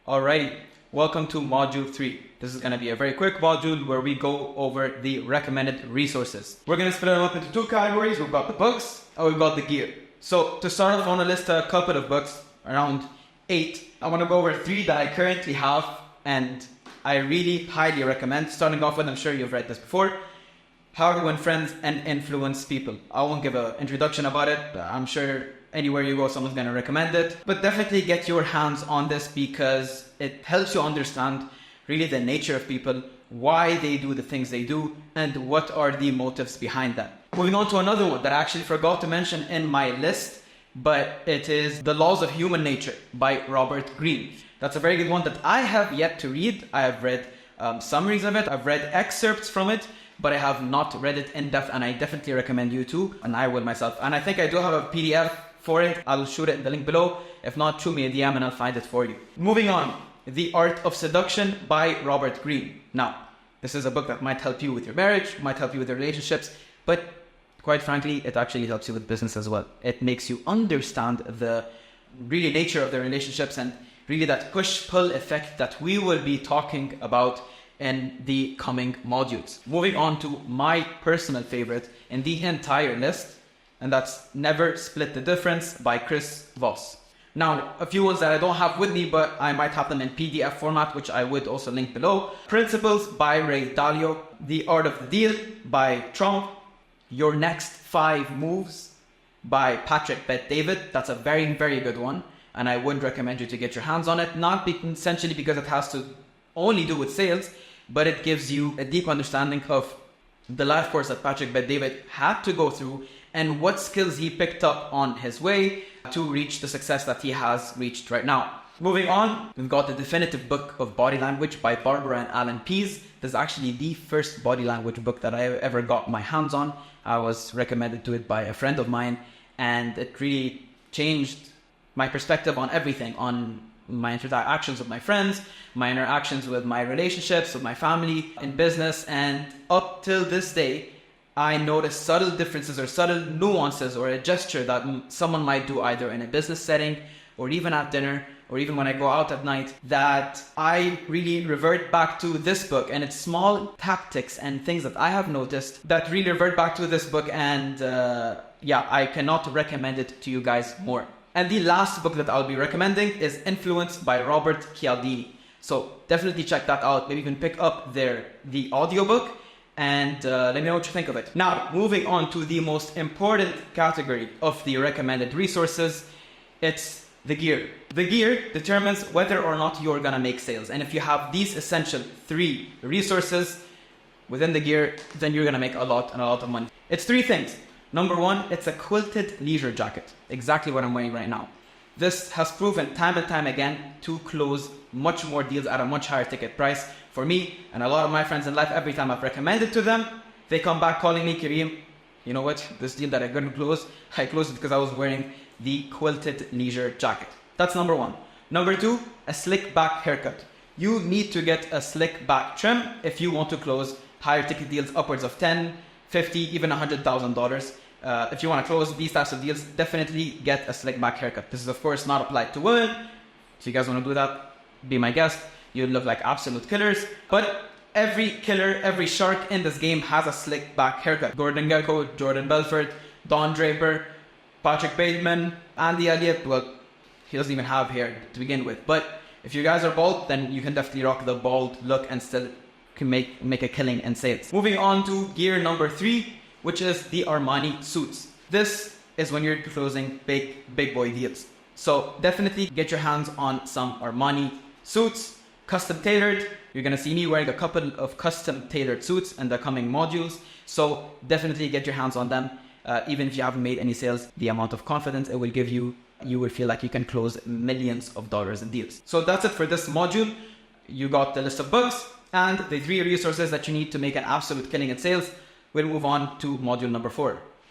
Alrighty, welcome to module 3. This is going to be a very quick module where we go over the recommended resources. We're going to split them up into two categories. We've got the books and we've got the gear. So to start off, I want to list a couple of books, around 8. I want to go over 3 that I currently have and I really highly recommend. Starting off with, I'm sure you've read this before, How to Win Friends and Influence People. I won't give an introduction about it. I'm sure anywhere you go, someone's going to recommend it. But definitely get your hands on this because it helps you understand really the nature of people, why they do the things they do, and what are the motives behind that. Moving on to another one that I actually forgot to mention in my list, but it is The Laws of Human Nature by Robert Greene. That's a very good one that I have yet to read. I have read summaries of it. I've read excerpts from it, but I have not read it in depth, and I definitely recommend you to, and I will myself. And I think I do have a PDF for it. I'll shoot it in the link below. If not, shoot me a DM and I'll find it for you. Moving on, The Art of Seduction by Robert Greene. Now, this is a book that might help you with your marriage, might help you with your relationships, but quite frankly, it actually helps you with business as well. It makes you understand the really nature of the relationships and really that push-pull effect that we will be talking about in the coming modules. Moving on to my personal favorite in the entire list, and that's Never Split the Difference by Chris Voss. Now, a few ones that I don't have with me, but I might have them in PDF format, which I would also link below. Principles by Ray Dalio, The Art of the Deal by Trump, Your Next 5 Moves by Patrick Bet-David. That's a very, very good one, and I would recommend you to get your hands on it, not essentially because it has to only do with sales, but it gives you a deep understanding of the life course that Patrick Bet-David had to go through and what skills he picked up on his way to reach the success that he has reached right now. Moving on, we've got The Definitive Book of Body Language by Barbara and Alan Pease. This is actually the first body language book that I ever got my hands on. I was recommended to it by a friend of mine, and it really changed my perspective on everything, on my interactions with my friends, my interactions with my relationships, with my family, in business, and up till this day, I notice subtle differences or subtle nuances or a gesture that someone might do either in a business setting or even at dinner or even when I go out at night, that I really revert back to this book, and it's small tactics and things that I have noticed that really revert back to this book, and I cannot recommend it to you guys more. And the last book that I'll be recommending is Influence by Robert Cialdini. So definitely check that out. Maybe you can pick up the audiobook and let me know what you think of it. Now, moving on to the most important category of the recommended resources, it's the gear. The gear determines whether or not you're gonna make sales. And if you have these essential 3 resources within the gear, then you're gonna make a lot of money. It's 3 things. Number 1, it's a quilted leisure jacket. Exactly what I'm wearing right now. This has proven time and time again to close much more deals at a much higher ticket price for me and a lot of my friends in life. Every time I've recommended to them, they come back calling me, Kareem, you know what? This deal that I couldn't close, I closed it because I was wearing the quilted leisure jacket. That's number 1. Number 2, a slick back haircut. You need to get a slick back trim if you want to close higher ticket deals upwards of $10,000, $50,000, even $100,000. If you want to close these types of deals, definitely get a slick back haircut. This is of course not applied to women. If you guys want to do that, be my guest. You look like absolute killers. But every killer, every shark in this game has a slick back haircut. Gordon Gekko, Jordan Belfort, Don Draper, Patrick Bateman, Andy Elliott. Well, he doesn't even have hair to begin with. But if you guys are bald, then you can definitely rock the bald look and still can make a killing in sales. Moving on to gear number 3, which is the Armani suits. This is when you're closing big boy deals. So definitely get your hands on some Armani suits, custom tailored. You're gonna see me wearing a couple of custom tailored suits in the coming modules. So definitely get your hands on them. Even if you haven't made any sales, the amount of confidence it will give you, you will feel like you can close millions of dollars in deals. So that's it for this module. You got the list of books and the 3 resources that you need to make an absolute killing in sales. We'll move on to module number 4.